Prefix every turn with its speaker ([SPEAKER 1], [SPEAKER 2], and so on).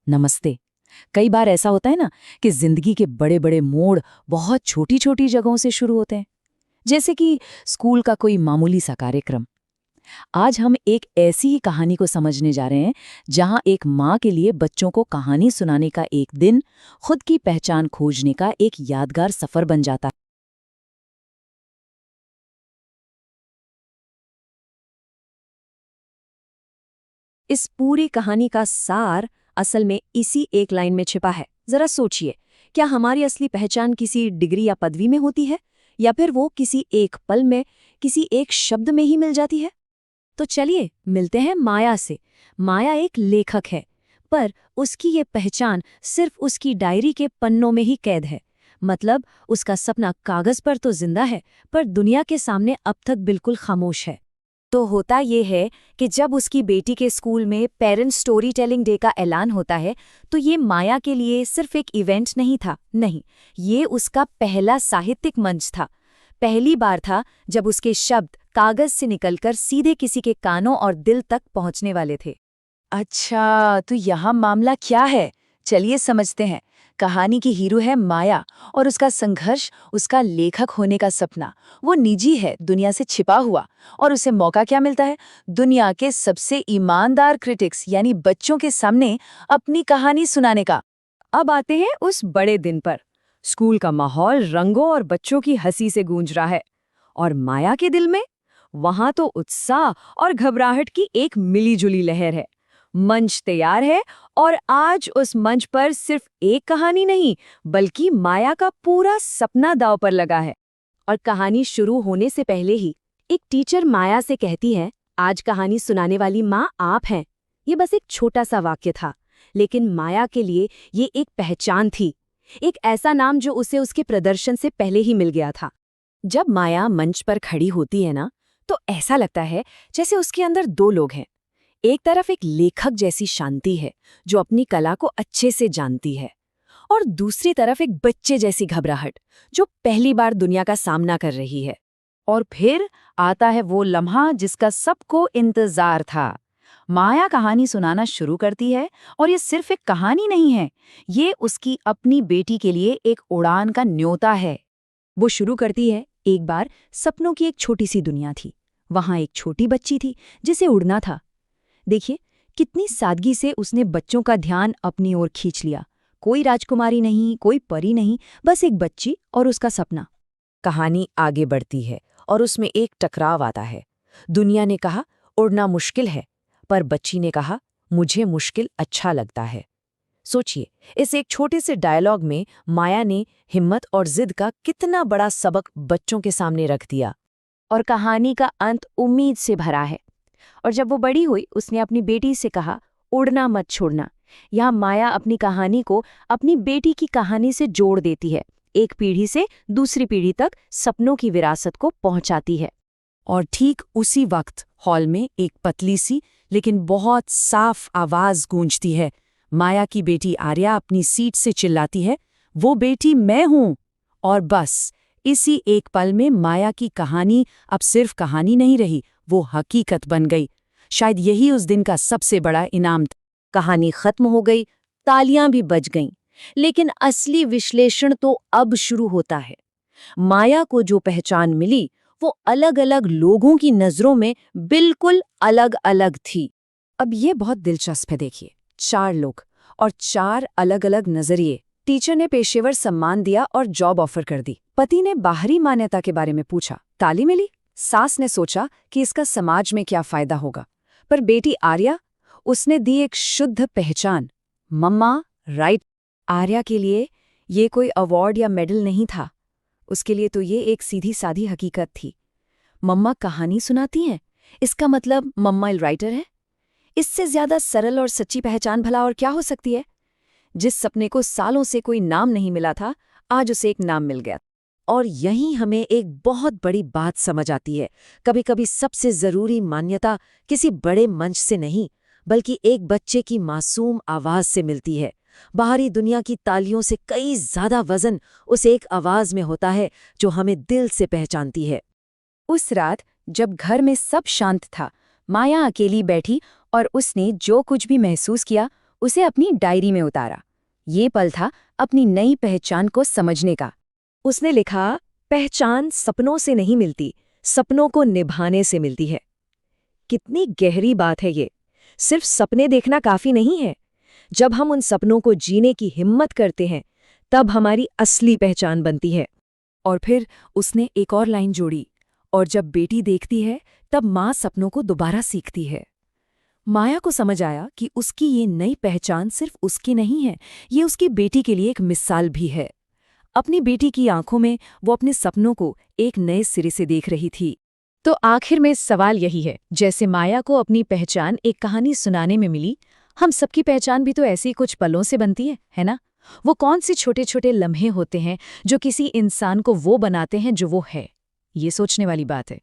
[SPEAKER 1] नमस्ते। कई बार ऐसा होता है ना कि जिंदगी के बड़े बड़े मोड़ बहुत छोटी छोटी जगहों से शुरू होते हैं, जैसे कि स्कूल का कोई मामूली सा कार्यक्रम। आज हम एक ऐसी ही कहानी को समझने जा रहे हैं जहां एक माँ के लिए बच्चों को कहानी सुनाने का एक दिन खुद की पहचान खोजने का एक यादगार सफर बन जाता है।
[SPEAKER 2] इस पूरी कहानी का सार असल में इसी एक लाइन में छिपा है। जरा सोचिए, क्या हमारी असली पहचान किसी डिग्री या पदवी में होती है, या फिर वो किसी एक पल में, किसी एक शब्द में ही मिल जाती है? तो चलिए मिलते हैं माया से। माया एक लेखक है, पर उसकी ये पहचान सिर्फ उसकी डायरी के पन्नों में ही कैद है। मतलब उसका सपना कागज पर तो जिंदा है, पर दुनिया के सामने अब तक बिल्कुल खामोश है। तो होता ये है कि जब उसकी बेटी के स्कूल में पेरेंट्स स्टोरी टेलिंग डे का ऐलान होता है, तो ये माया के लिए सिर्फ एक इवेंट नहीं था। नहीं, ये उसका पहला साहित्यिक मंच था। पहली बार था जब उसके शब्द कागज से निकलकर सीधे किसी के कानों और दिल तक पहुंचने वाले थे।
[SPEAKER 1] अच्छा, तो यहाँ मामला क्या है? चलिए समझते हैं। कहानी की हीरो है माया और उसका संघर्ष, उसका लेखक होने का सपना, वो निजी है, दुनिया से छिपा हुआ। और उसे मौका क्या मिलता है? दुनिया के सबसे ईमानदार क्रिटिक्स यानी बच्चों के सामने अपनी कहानी सुनाने का।
[SPEAKER 2] अब आते हैं उस बड़े दिन पर। स्कूल का माहौल रंगों और बच्चों की हंसी से गूंज रहा है, और माया के दिल में वहां तो उत्साह और घबराहट की एक मिलीजुली लहर है। मंच तैयार है, और आज उस मंच पर सिर्फ एक कहानी नहीं, बल्कि माया का पूरा सपना दांव पर लगा है। और कहानी शुरू होने से पहले ही एक टीचर माया से कहती है, आज कहानी सुनाने वाली माँ आप हैं। ये बस एक छोटा सा वाक्य था, लेकिन माया के लिए ये एक पहचान थी, एक ऐसा नाम जो उसे उसके प्रदर्शन से पहले ही मिल गया था। जब माया मंच पर खड़ी होती है ना, तो ऐसा लगता है जैसे उसके अंदर दो लोग हैं। एक तरफ एक लेखक जैसी शांति है, जो अपनी कला को अच्छे से जानती है, और दूसरी तरफ एक बच्चे जैसी घबराहट, जो पहली बार दुनिया का सामना कर रही है।
[SPEAKER 1] और फिर आता है वो लम्हा जिसका सबको इंतजार था। माया कहानी सुनाना शुरू करती है, और ये सिर्फ एक कहानी नहीं है, ये उसकी अपनी बेटी के लिए एक उड़ान का न्योता है।
[SPEAKER 2] वो शुरू करती है, एक बार सपनों की एक छोटी सी दुनिया थी। वहां एक छोटी बच्ची थी जिसे उड़ना था। देखिए, कितनी सादगी से उसने बच्चों का ध्यान अपनी ओर खींच लिया। कोई राजकुमारी नहीं, कोई परी नहीं, बस एक बच्ची और उसका सपना।
[SPEAKER 1] कहानी आगे बढ़ती है और उसमें एक टकराव आता है। दुनिया ने कहा उड़ना मुश्किल है, पर बच्ची ने कहा मुझे मुश्किल अच्छा लगता है। सोचिए, इस एक छोटे से डायलॉग में माया ने हिम्मत और जिद का कितना बड़ा सबक बच्चों के सामने रख दिया।
[SPEAKER 2] और कहानी का अंत उम्मीद से भरा है। और जब वो बड़ी हुई, उसने अपनी बेटी से कहा, उड़ना मत छोड़ना। यहाँ माया अपनी कहानी को अपनी बेटी की कहानी से जोड़ देती है, एक पीढ़ी से दूसरी पीढ़ी तक सपनों की विरासत को पहुंचाती है।
[SPEAKER 1] और ठीक उसी वक्त हॉल में एक पतली सी लेकिन बहुत साफ आवाज गूंजती है। माया की बेटी आर्या अपनी सीट से चिल्लाती है, वो बेटी मैं हूं। और बस इसी एक पल में माया की कहानी अब सिर्फ कहानी नहीं रही, वो हकीकत बन गई। शायद यही उस दिन का सबसे बड़ा इनाम था।
[SPEAKER 2] कहानी खत्म हो गई, तालियां भी बज गईं, लेकिन असली विश्लेषण तो अब शुरू होता है। माया को जो पहचान मिली, वो अलग-अलग लोगों की नजरों में बिल्कुल अलग-अलग थी। अब ये बहुत दिलचस्प है। देखिए, 4 लोग और 4 अलग-अलग नजरिए। टीचर ने पेशेवर सम्मान दिया और जॉब ऑफर कर दी। पति ने बाहरी मान्यता के बारे में पूछा, ताली मिली। सास ने सोचा कि इसका समाज में क्या फायदा होगा। पर बेटी आर्या, उसने दी एक शुद्ध पहचान, मम्मा राइट। आर्या के लिए ये कोई अवार्ड या मेडल नहीं था, उसके लिए तो ये एक सीधी सादी हकीकत थी। मम्मा कहानी सुनाती हैं, इसका मतलब मम्मा राइटर है। इससे ज्यादा सरल और सच्ची पहचान भला और क्या हो सकती है? जिस सपने को सालों से कोई नाम नहीं मिला था, आज उसे एक नाम मिल गया। और यहीं हमें एक बहुत बड़ी बात समझ आती है। कभी-कभी सबसे जरूरी मान्यता किसी बड़े मंच से नहीं, बल्कि एक बच्चे की मासूम आवाज से मिलती है। बाहरी दुनिया की तालियों से कई ज्यादा वजन उस एक आवाज में होता है, जो हमें दिल से पहचानती है। उस रात जब घर में सब शांत था, माया अकेली बैठी, और उसने जो कुछ भी महसूस किया उसे अपनी डायरी में उतारा। ये पल था अपनी नई पहचान को समझने का। उसने लिखा, पहचान सपनों से नहीं मिलती, सपनों को निभाने से मिलती है। कितनी गहरी बात है ये। सिर्फ सपने देखना काफी नहीं है। जब हम उन सपनों को जीने की हिम्मत करते हैं, तब हमारी असली पहचान बनती है।
[SPEAKER 1] और फिर उसने एक और लाइन जोड़ी, और जब बेटी देखती है तब माँ सपनों को दोबारा सीखती है। माया को समझ आया कि उसकी ये नई पहचान सिर्फ उसकी नहीं है, ये उसकी बेटी के लिए एक मिसाल भी है। अपनी बेटी की आंखों में वो अपने सपनों को एक नए सिरे से देख रही थी।
[SPEAKER 2] तो आखिर में सवाल यही है, जैसे माया को अपनी पहचान एक कहानी सुनाने में मिली, हम सबकी पहचान भी तो ऐसी कुछ पलों से बनती है ना? वो कौन से छोटे छोटे लम्हे होते हैं जो किसी इंसान को वो बनाते हैं जो वो है? ये सोचने वाली बात है।